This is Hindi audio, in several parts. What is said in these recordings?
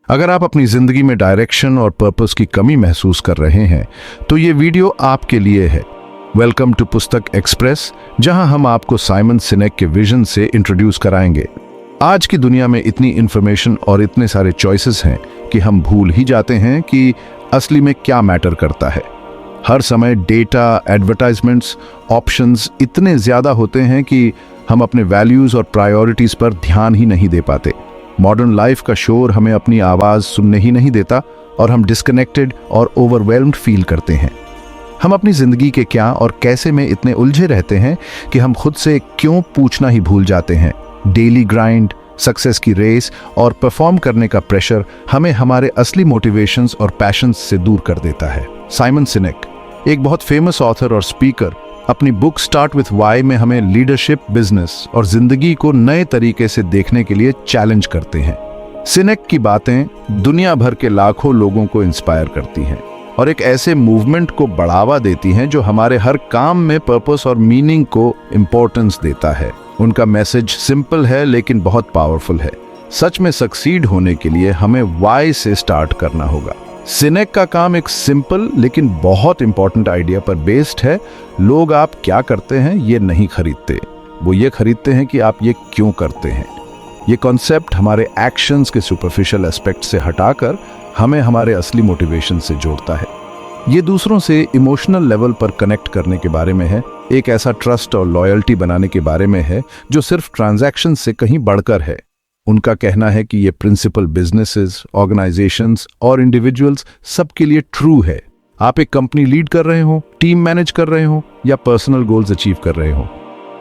अगर आप अपनी जिंदगी में डायरेक्शन और पर्पस की कमी महसूस कर रहे हैं तो ये वीडियो आपके लिए है। वेलकम टू पुस्तक एक्सप्रेस, जहां हम आपको साइमन सिनेक के विजन से इंट्रोड्यूस कराएंगे। आज की दुनिया में इतनी इंफॉर्मेशन और इतने सारे चॉइसेस हैं कि हम भूल ही जाते हैं कि असली में क्या मैटर करता है। हर समय डेटा, एडवर्टाइजमेंट्स, ऑप्शंस इतने ज़्यादा होते हैं कि हम अपने वैल्यूज़ और प्रायोरिटीज़ पर ध्यान ही नहीं दे पाते। मॉडर्न लाइफ का शोर हमें अपनी आवाज़ सुनने ही नहीं देता और हम डिस्कनेक्टेड और ओवरवेल्म्ड फील करते हैं। हम अपनी ज़िंदगी के क्या और कैसे में इतने उलझे रहते हैं कि हम खुद से क्यों पूछना ही भूल जाते हैं। डेली ग्राइंड, सक्सेस की रेस और परफॉर्म करने का प्रेशर हमें हमारे असली मोटिवेशंस और पैशंस से दूर कर देता है। साइमन सिनेक, एक बहुत फेमस ऑथर और स्पीकर, अपनी बुक स्टार्ट विथ वाई में हमें लीडरशिप, बिजनेस और जिंदगी को नए तरीके से देखने के लिए चैलेंज करते हैं। सिनेक की बातें दुनिया भर के लाखों लोगों को इंस्पायर करती हैं और एक ऐसे मूवमेंट को बढ़ावा देती हैं जो हमारे हर काम में पर्पस और मीनिंग को इम्पोर्टेंस देता है। उनका मैसेज सिंपल है लेकिन बहुत पावरफुल है। सच में सक्सीड होने के लिए हमें वाई से स्टार्ट करना होगा। सिनेक का काम एक सिंपल लेकिन बहुत इंपॉर्टेंट आइडिया पर बेस्ड है। लोग आप क्या करते हैं ये नहीं खरीदते, वो ये खरीदते हैं कि आप ये क्यों करते हैं। ये कॉन्सेप्ट हमारे एक्शंस के सुपरफिशियल एस्पेक्ट से हटाकर हमें हमारे असली मोटिवेशन से जोड़ता है। ये दूसरों से इमोशनल लेवल पर कनेक्ट करने के बारे में है, एक ऐसा ट्रस्ट और लॉयल्टी बनाने के बारे में है जो सिर्फ ट्रांजैक्शन से कहीं बढ़कर है। उनका कहना है कि ये प्रिंसिपल बिजनेसेस, ऑर्गेनाइजेशंस और इंडिविजुअल्स सबके लिए ट्रू है। आप एक कंपनी लीड कर रहे हो, टीम मैनेज कर रहे हो या पर्सनल गोल्स अचीव कर रहे हो,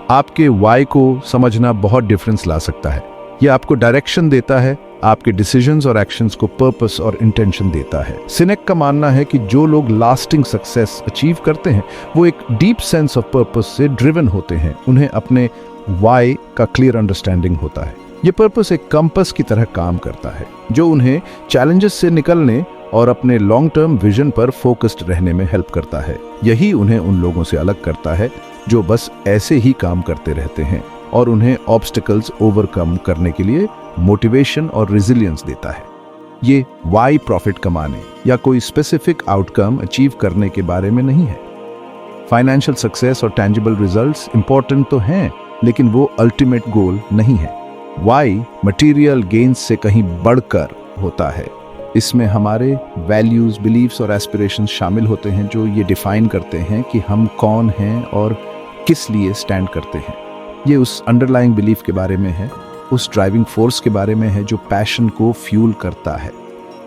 आपके वाई को समझना बहुत डिफरेंस ला सकता है। ये आपको डायरेक्शन देता है, आपके डिसीजंस और एक्शंस को पर्पस और इंटेंशन देता है। सिनेक का मानना है कि जो लोग लास्टिंग सक्सेस अचीव करते हैं वो एक डीप सेंस ऑफ पर्पस से ड्रिवन होते हैं। उन्हें अपने वाई का क्लियर अंडरस्टैंडिंग होता है। ये पर्पस एक कंपस की तरह काम करता है जो उन्हें चैलेंजेस से निकलने और अपने लॉन्ग टर्म विजन पर फोकस्ड रहने में हेल्प करता है। यही उन्हें उन लोगों से अलग करता है जो बस ऐसे ही काम करते रहते हैं और उन्हें ऑब्स्टिकल्स ओवरकम करने के लिए मोटिवेशन और रेजिलियंस देता है। ये वाई प्रॉफिट कमाने या कोई स्पेसिफिक आउटकम अचीव करने के बारे में नहीं है। फाइनेंशियल सक्सेस और टैंजिबल रिजल्ट्स इंपॉर्टेंट तो हैं, लेकिन वो अल्टीमेट गोल नहीं है। वाई मटेरियल गेन्स से कहीं बढ़कर होता है। इसमें हमारे वैल्यूज, बिलीव्स और एस्पिरेशंस शामिल होते हैं जो ये डिफाइन करते हैं कि हम कौन हैं और किस लिए स्टैंड करते हैं। ये उस अंडरलाइंग बिलीफ के बारे में है, उस ड्राइविंग फोर्स के बारे में है जो पैशन को फ्यूल करता है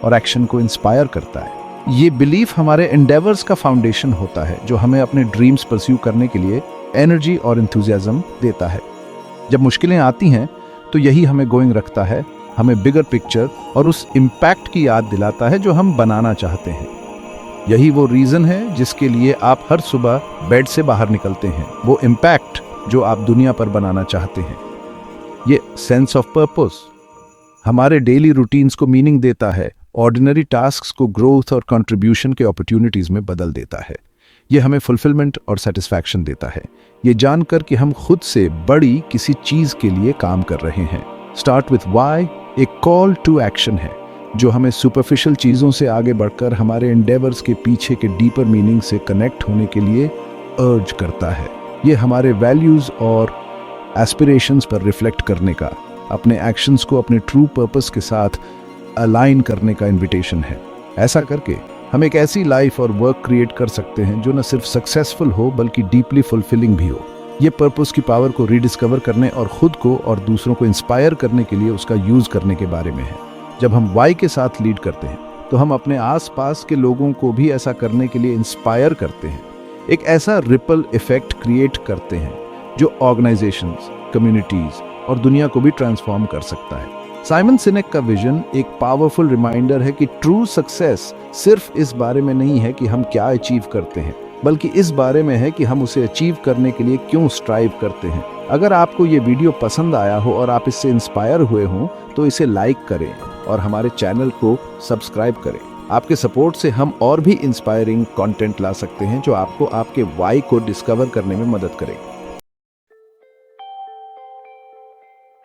और एक्शन को इंस्पायर करता है। ये बिलीफ हमारे एंडेवर्स का फाउंडेशन होता है जो हमें अपने ड्रीम्स परस्यू करने के लिए एनर्जी और एंथुसियाज्म देता है। जब मुश्किलें आती हैं तो यही हमें गोइंग रखता है, हमें बिगर पिक्चर और उस इम्पैक्ट की याद दिलाता है जो हम बनाना चाहते हैं। यही वो रीज़न है जिसके लिए आप हर सुबह बेड से बाहर निकलते हैं, वो इम्पैक्ट जो आप दुनिया पर बनाना चाहते हैं। ये सेंस ऑफ पर्पस हमारे डेली रूटीन्स को मीनिंग देता है, ऑर्डिनरी टास्क्स को ग्रोथ और कंट्रीब्यूशन के अपॉर्चुनिटीज़ में बदल देता है। ये हमें फुलफिलमेंट और सेटिस्फैक्शन देता है, ये जानकर कि हम खुद से बड़ी किसी चीज़ के लिए काम कर रहे हैं। स्टार्ट विथ वाई एक कॉल टू एक्शन है जो हमें सुपरफिशियल चीज़ों से आगे बढ़कर हमारे एंडेवर्स के पीछे के डीपर मीनिंग से कनेक्ट होने के लिए अर्ज करता है। ये हमारे वैल्यूज़ और एस्पिरेशंस पर रिफ्लेक्ट करने का, अपने एक्शंस को अपने ट्रू पर्पस के साथ अलाइन करने का इन्विटेशन है। ऐसा करके हम एक ऐसी लाइफ और वर्क क्रिएट कर सकते हैं जो न सिर्फ सक्सेसफुल हो बल्कि डीपली फुलफिलिंग भी हो। ये पर्पस की पावर को रीडिस्कवर करने और खुद को और दूसरों को इंस्पायर करने के लिए उसका यूज करने के बारे में है। जब हम वाई के साथ लीड करते हैं तो हम अपने आसपास के लोगों को भी ऐसा करने के लिए इंस्पायर करते हैं। एक ऐसा रिपल इफेक्ट क्रिएट करते हैं जो ऑर्गेनाइजेशंस, कम्युनिटीज और दुनिया को भी ट्रांसफॉर्म कर सकता है। साइमन सिनेक का विजन एक पावरफुल रिमाइंडर है कि ट्रू सक्सेस सिर्फ इस बारे में नहीं है कि हम क्या अचीव करते हैं, बल्कि इस बारे में है कि हम उसे अचीव करने के लिए क्यों स्ट्राइव करते हैं। अगर आपको ये वीडियो पसंद आया हो और आप इससे इंस्पायर हुए हों तो इसे लाइक करें और हमारे चैनल को सब्सक्राइब करें। आपके सपोर्ट से हम और भी इंस्पायरिंग कंटेंट ला सकते हैं जो आपको आपके वाई को डिस्कवर करने में मदद करें।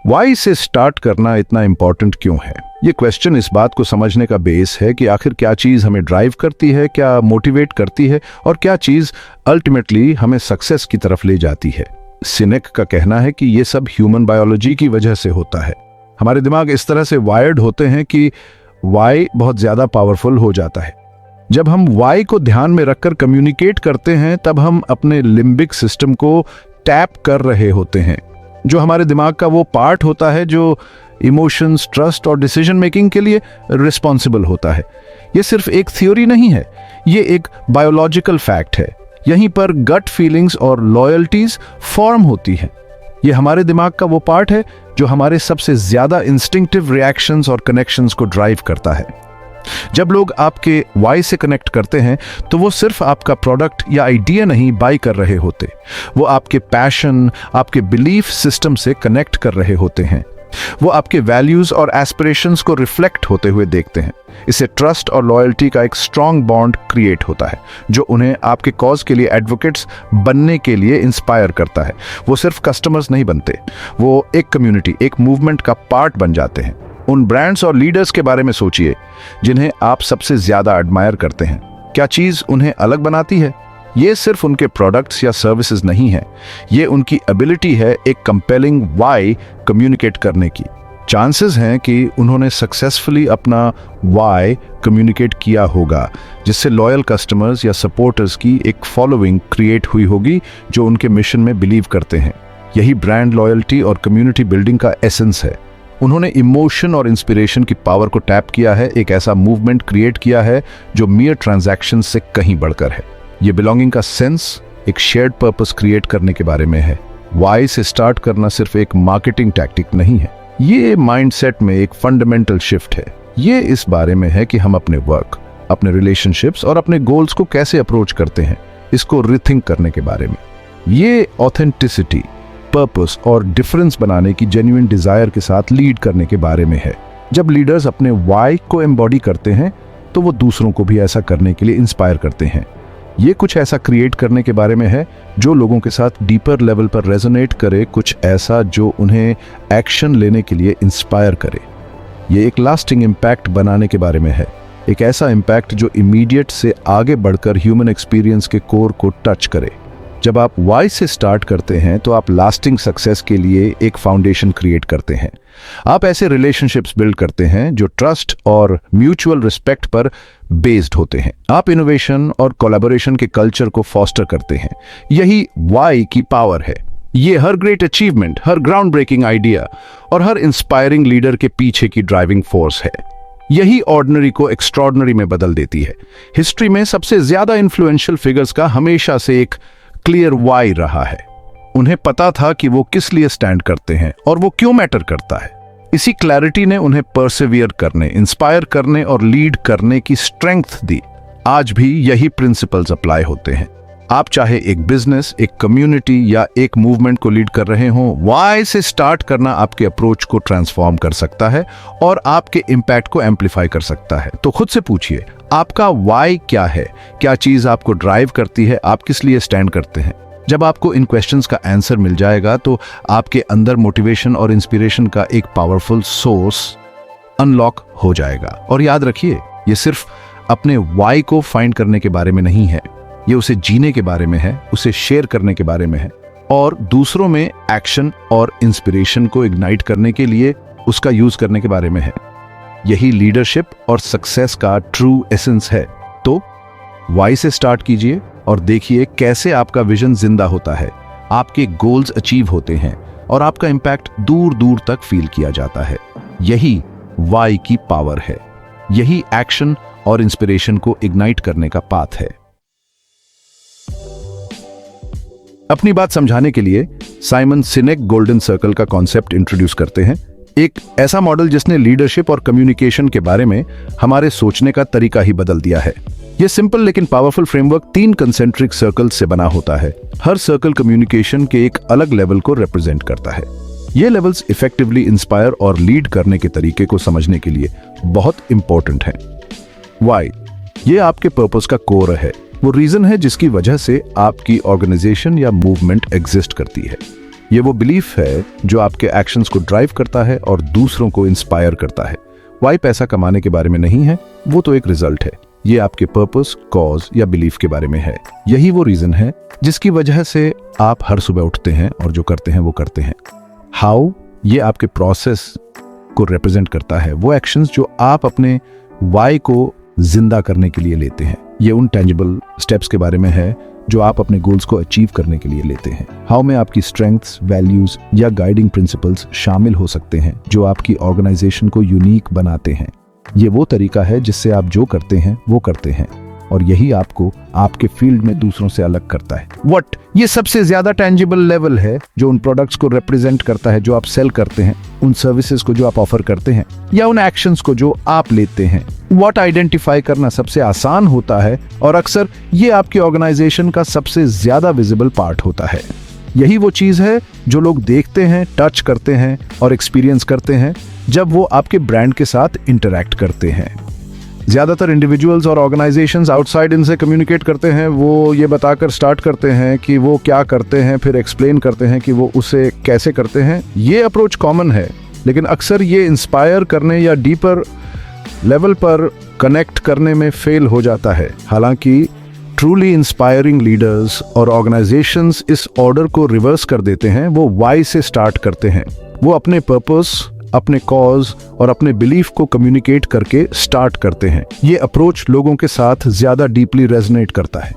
वाई से स्टार्ट करना इतना इंपॉर्टेंट क्यों है? ये क्वेश्चन इस बात को समझने का बेस है कि आखिर क्या चीज हमें ड्राइव करती है, क्या मोटिवेट करती है और क्या चीज अल्टीमेटली हमें सक्सेस की तरफ ले जाती है। सिनेक का कहना है कि ये सब ह्यूमन बायोलॉजी की वजह से होता है। हमारे दिमाग इस तरह से वायर्ड होते हैं कि वाई बहुत ज्यादा पावरफुल हो जाता है। जब हम वाई को ध्यान में रखकर कम्युनिकेट करते हैं तब हम अपने लिम्बिक सिस्टम को टैप कर रहे होते हैं, जो हमारे दिमाग का वो पार्ट होता है जो इमोशंस, ट्रस्ट और डिसीजन मेकिंग के लिए रिस्पॉन्सिबल होता है। ये सिर्फ एक थ्योरी नहीं है, ये एक बायोलॉजिकल फैक्ट है। यहीं पर गट फीलिंग्स और लॉयल्टीज फॉर्म होती हैं। ये हमारे दिमाग का वो पार्ट है जो हमारे सबसे ज्यादा इंस्टिंक्टिव रिएक्शंस और कनेक्शंस को ड्राइव करता है। जब लोग आपके वाई से कनेक्ट करते हैं तो वो सिर्फ आपका प्रोडक्ट या आइडिया नहीं बाय कर रहे होते, वो आपके पैशन, आपके बिलीफ सिस्टम से कनेक्ट कर रहे होते हैं। वो आपके वैल्यूज और एस्पिरेशंस को रिफ्लेक्ट होते हुए देखते हैं। इससे ट्रस्ट और लॉयल्टी का एक स्ट्रॉन्ग बॉन्ड क्रिएट होता है जो उन्हें आपके कॉज के लिए एडवोकेट्स बनने के लिए इंस्पायर करता है। वो सिर्फ कस्टमर्स नहीं बनते, वो एक कम्युनिटी, एक मूवमेंट का पार्ट बन जाते हैं। उन ब्रांड्स और लीडर्स के बारे में सोचिए जिन्हें आप सबसे ज्यादा एडमायर करते हैं। क्या चीज उन्हें अलग बनाती है? ये सिर्फ उनके प्रोडक्ट्स या सर्विसेज नहीं है, ये उनकी एबिलिटी है एक कंपेलिंग वाई कम्युनिकेट करने की। चांसेस हैं कि उन्होंने सक्सेसफुली अपना वाई कम्युनिकेट किया होगा, जिससे लॉयल कस्टमर्स या सपोर्टर्स की एक फॉलोइंग क्रिएट हुई होगी जो उनके मिशन में बिलीव करते हैं। यही ब्रांड लॉयल्टी और कम्युनिटी बिल्डिंग का एसेंस है। उन्होंने इमोशन और इंस्पिरेशन की पावर को टैप किया है, एक ऐसा मूवमेंट क्रिएट किया है जो मियर ट्रांजैक्शन से कहीं बढ़कर है। ये बिलोंगिंग का सेंस, एक शेयर्ड पर्पस क्रिएट करने के बारे में है। वाई से स्टार्ट करना सिर्फ एक मार्केटिंग टैक्टिक नहीं है, ये माइंडसेट में एक फंडामेंटल शिफ्ट है। ये इस बारे में है कि हम अपने वर्क, अपने रिलेशनशिप्स और अपने गोल्स को कैसे अप्रोच करते हैं, इसको रिथिंक करने के बारे में। ये ऑथेंटिसिटी, पर्पस और डिफरेंस बनाने की जेन्युइन डिजायर के साथ लीड करने के बारे में है। जब लीडर्स अपने वाई को एम्बॉडी करते हैं तो वो दूसरों को भी ऐसा करने के लिए इंस्पायर करते हैं। ये कुछ ऐसा क्रिएट करने के बारे में है जो लोगों के साथ डीपर लेवल पर रेजोनेट करे, कुछ ऐसा जो उन्हें एक्शन लेने के लिए इंस्पायर करे। ये एक लास्टिंग इम्पैक्ट बनाने के बारे में है, एक ऐसा इम्पैक्ट जो इमीडिएट से आगे बढ़कर ह्यूमन एक्सपीरियंस के कोर को टच करे। जब आप वाई से स्टार्ट करते हैं तो आप लास्टिंग सक्सेस के लिए एक फाउंडेशन क्रिएट करते हैं। आप ऐसे रिलेशनशिप्स बिल्ड करते हैं जो ट्रस्ट और म्यूचुअल रिस्पेक्ट पर बेस्ड होते हैं। आप इनोवेशन और कोलैबोरेशन के कल्चर को फॉस्टर करते हैं। यही वाई की पावर है। ये हर ग्रेट अचीवमेंट, हर ग्राउंड ब्रेकिंग आइडिया और हर इंस्पायरिंग लीडर के पीछे की ड्राइविंग फोर्स है। यही ऑर्डिनरी को एक्स्ट्रॉर्डिनरी में बदल देती है। हिस्ट्री में सबसे ज्यादा इन्फ्लुएंशियल फिगर्स का हमेशा से एक क्लियर वाई रहा है। उन्हें पता था कि वो किस लिए स्टैंड करते हैं और वो क्यों मैटर करता है। इसी क्लैरिटी ने उन्हें परसिवियर करने, इंस्पायर करने और लीड करने की स्ट्रेंथ दी। आज भी यही प्रिंसिपल्स अप्लाई होते हैं। आप चाहे एक बिजनेस, एक कम्युनिटी या एक मूवमेंट को लीड कर रहे हों, वाई से स्टार्ट करना आपके अप्रोच को ट्रांसफॉर्म कर सकता है और आपके इम्पैक्ट को एम्पलीफाई कर सकता है। तो खुद से पूछिए, आपका वाई क्या है? क्या चीज आपको ड्राइव करती है? आप किस लिए स्टैंड करते हैं? जब आपको इन क्वेश्चंस का आंसर मिल जाएगा तो आपके अंदर मोटिवेशन और इंस्पिरेशन का एक पावरफुल सोर्स अनलॉक हो जाएगा। और याद रखिए, ये सिर्फ अपने वाई को फाइंड करने के बारे में नहीं है, ये उसे जीने के बारे में है, उसे शेयर करने के बारे में है और दूसरों में एक्शन और इंस्पिरेशन को इग्नाइट करने के लिए उसका यूज करने के बारे में है। यही लीडरशिप और सक्सेस का ट्रू एसेंस है। तो वाई से स्टार्ट कीजिए और देखिए कैसे आपका विजन जिंदा होता है, आपके गोल्स अचीव होते हैं और आपका इंपैक्ट दूर दूर तक फील किया जाता है। यही वाई की पावर है, यही एक्शन और इंस्पिरेशन को इग्नाइट करने का पाथ है। अपनी बात समझाने के लिए साइमन सिनेक गोल्डन सर्कल का कॉन्सेप्ट इंट्रोड्यूस करते हैं, एक ऐसा मॉडल जिसने लीडरशिप और कम्युनिकेशन के बारे में हमारे सोचने का तरीका ही बदल दिया है। यह सिंपल लेकिन पावरफुल फ्रेमवर्क 3 कंसेंट्रिक सर्कल से बना होता है। हर सर्कल कम्युनिकेशन के एक अलग लेवल को रिप्रेजेंट करता है। ये लेवल्स इफेक्टिवली इंस्पायर और लीड करने के तरीके को समझने के लिए बहुत इंपॉर्टेंट हैं। वाई, ये आपके पर्पस का कोर है, वो रीजन है जिसकी वजह से आपकी ऑर्गेनाइजेशन या मूवमेंट एग्जिस्ट करती है। ये वो बिलीफ है जो आपके एक्शंस को ड्राइव करता है और दूसरों को इंस्पायर करता है। वाई पैसा कमाने के बारे में नहीं है, वो तो एक रिजल्ट है। ये आपके पर्पस, कॉज या बिलीफ के बारे में है। यही वो रीजन है जिसकी वजह से आप हर सुबह उठते हैं और जो करते हैं वो करते हैं। हाउ, ये आपके प्रोसेस को रिप्रेजेंट करता है, वो एक्शंस जो आप अपने वाई को जिंदा करने के लिए लेते हैं। ये उन टेंजिबल स्टेप्स के बारे में है जो आप अपने गोल्स को अचीव करने के लिए लेते हैं। हाउ में आपकी स्ट्रेंथ्स, वैल्यूज या गाइडिंग प्रिंसिपल्स शामिल हो सकते हैं जो आपकी ऑर्गेनाइजेशन को यूनिक बनाते हैं। ये वो तरीका है जिससे आप जो करते हैं वो करते हैं और यही आपको आपके फील्ड में दूसरों से अलग करता है। व्हाट, ये सबसे ज्यादा टेंजिबल लेवल है जो उन प्रोडक्ट्स को रिप्रेजेंट करता है जो आप सेल करते हैं, उन सर्विसेज को जो आप ऑफर करते हैं या उन एक्शंस को जो आप लेते हैं। व्हाट आइडेंटिफाई करना सबसे आसान होता है और अक्सर ये आपकी ऑर्गेनाइजेशन का सबसे ज्यादा विजिबल पार्ट होता है। यही वो चीज है जो लोग देखते हैं, टच करते हैं और एक्सपीरियंस करते हैं जब वो आपके ब्रांड के साथ इंटरैक्ट करते हैं। ज्यादातर इंडिविजुअल्स और ऑर्गेनाइजेशंस आउटसाइड इनसे कम्युनिकेट करते हैं। वो ये बताकर स्टार्ट करते हैं कि वो क्या करते हैं, फिर एक्सप्लेन करते हैं कि वो उसे कैसे करते हैं। ये अप्रोच कॉमन है, लेकिन अक्सर ये इंस्पायर करने या डीपर लेवल पर कनेक्ट करने में फेल हो जाता है। हालांकि ट्रूली इंस्पायरिंग लीडर्स और ऑर्गेनाइजेशंस इस ऑर्डर को रिवर्स कर देते हैं। वो वाई से स्टार्ट करते हैं। वो अपने पर्पस, अपने कॉज और अपने बिलीफ को कम्युनिकेट करके स्टार्ट करते हैं। ये अप्रोच लोगों के साथ ज्यादा डीपली रेजोनेट करता है।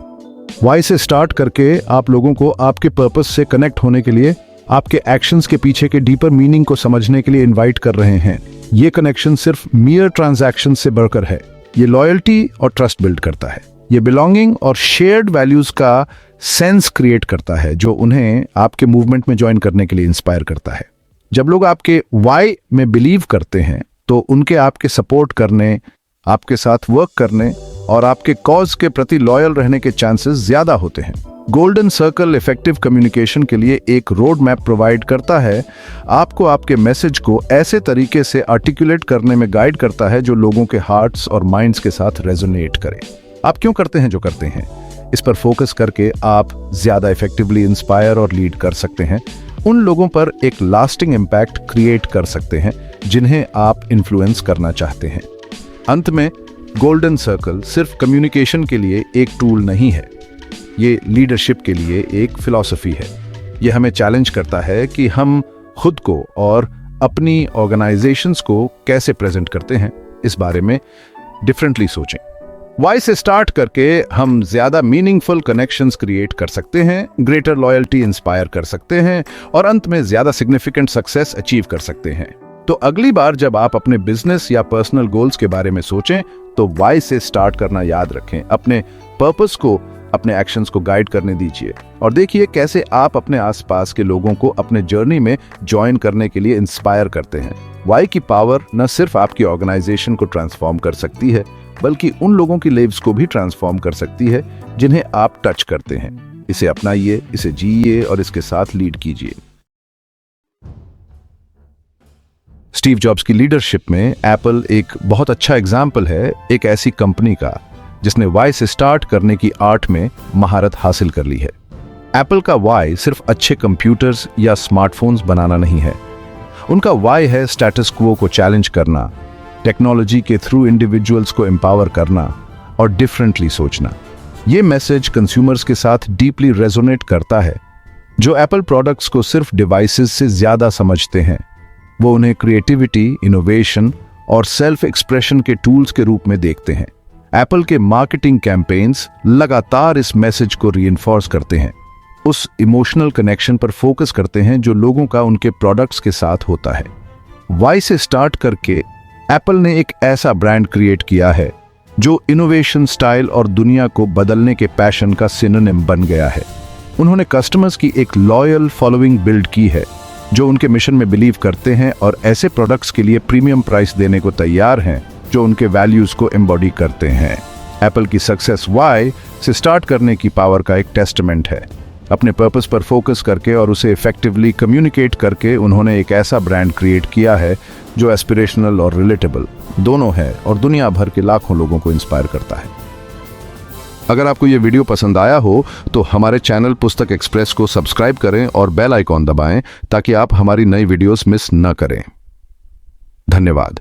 वाई से स्टार्ट करके आप लोगों को आपके पर्पस से कनेक्ट होने के लिए, आपके एक्शंस के पीछे के डीपर मीनिंग को समझने के लिए इनवाइट कर रहे हैं। ये कनेक्शन सिर्फ मियर ट्रांजैक्शन से बढ़कर है। ये लॉयल्टी और ट्रस्ट बिल्ड करता है। ये बिलोंगिंग और शेयर्ड वैल्यूज का सेंस क्रिएट करता है जो उन्हें आपके मूवमेंट में ज्वाइन करने के लिए इंस्पायर करता है। जब लोग आपके वाई में बिलीव करते हैं तो उनके आपके सपोर्ट करने, आपके साथ वर्क करने और आपके कॉज के प्रति लॉयल रहने के चांसेस ज्यादा होते हैं। गोल्डन सर्कल इफेक्टिव कम्युनिकेशन के लिए एक रोड मैप प्रोवाइड करता है। आपको आपके मैसेज को ऐसे तरीके से आर्टिकुलेट करने में गाइड करता है जो लोगों के हार्ट्स और माइंड्स के साथ रेजोनेट करे। आप क्यों करते हैं जो करते हैं, इस पर फोकस करके आप ज्यादा इफेक्टिवली इंस्पायर और लीड कर सकते हैं। उन लोगों पर एक लास्टिंग इम्पैक्ट क्रिएट कर सकते हैं जिन्हें आप इन्फ्लुएंस करना चाहते हैं। अंत में गोल्डन सर्कल सिर्फ कम्युनिकेशन के लिए एक टूल नहीं है, ये लीडरशिप के लिए एक फिलॉसफी है। ये हमें चैलेंज करता है कि हम खुद को और अपनी ऑर्गेनाइजेशंस को कैसे प्रेजेंट करते हैं, इस बारे में डिफरेंटली सोचें। वाई से स्टार्ट करके हम ज्यादा मीनिंगफुल कनेक्शंस क्रिएट कर सकते हैं, ग्रेटर लॉयल्टी इंस्पायर कर सकते हैं और अंत में ज्यादा सिग्निफिकेंट सक्सेस अचीव कर सकते हैं। तो अगली बार जब आप अपने बिजनेस या पर्सनल गोल्स के बारे में सोचें तो वाई से स्टार्ट करना याद रखें। अपने पर्पस को, अपने एक्शंस को गाइड करने दीजिए और देखिए कैसे आप अपने आसपास के लोगों को अपने जर्नी में ज्वाइन करने के लिए इंस्पायर करते हैं। वाई की पावर न सिर्फ आपकी ऑर्गेनाइजेशन को ट्रांसफॉर्म कर सकती है बल्कि उन लोगों की लाइव्स को भी ट्रांसफॉर्म कर सकती है जिन्हें आप टच करते हैं। इसे अपनाइए, इसे जिए और इसके साथ लीड कीजिए। स्टीव जॉब्स की लीडरशिप में एप्पल एक बहुत अच्छा एग्जाम्पल है, एक ऐसी कंपनी का जिसने वाई से स्टार्ट करने की आर्ट में महारत हासिल कर ली है। एप्पल का वाई सिर्फ अच्छे कंप्यूटर्स या स्मार्टफोन्स बनाना नहीं है, उनका वाई है स्टेटस क्वो को चैलेंज करना, टेक्नोलॉजी के थ्रू इंडिविजुअल्स को एम्पावर करना और डिफरेंटली सोचना। ये मैसेज कंज्यूमर्स के साथ डीपली रेजोनेट करता है जो एप्पल प्रोडक्ट्स को सिर्फ डिवाइसेस से ज्यादा समझते हैं। वो उन्हें क्रिएटिविटी, इनोवेशन और सेल्फ एक्सप्रेशन के टूल्स के रूप में देखते हैं। एप्पल के मार्केटिंग कैंपेन्स लगातार इस मैसेज को रीइंफोर्स करते हैं, उस इमोशनल कनेक्शन पर फोकस करते हैं जो लोगों का उनके प्रोडक्ट्स के साथ होता है। वाई से स्टार्ट करके एप्पल ने एक ऐसा ब्रांड क्रिएट किया है जो इनोवेशन, स्टाइल और दुनिया को बदलने के पैशन का सिनोनिम बन गया है। उन्होंने कस्टमर्स की एक लॉयल फॉलोइंग बिल्ड की है जो उनके मिशन में बिलीव करते हैं और ऐसे प्रोडक्ट्स के लिए प्रीमियम प्राइस देने को तैयार हैं जो उनके वैल्यूज को एम्बॉडी करते हैं। एप्पल की सक्सेस वाई से स्टार्ट करने की पावर का एक टेस्टमेंट है। अपने पर्पस पर फोकस करके और उसे इफेक्टिवली कम्युनिकेट करके उन्होंने एक ऐसा ब्रांड क्रिएट किया है जो एस्पिरेशनल और रिलेटेबल दोनों है और दुनिया भर के लाखों लोगों को इंस्पायर करता है। अगर आपको ये वीडियो पसंद आया हो तो हमारे चैनल पुस्तक एक्सप्रेस को सब्सक्राइब करें और बेल आइकॉन दबाएं ताकि आप हमारी नई वीडियोस मिस न करें। धन्यवाद।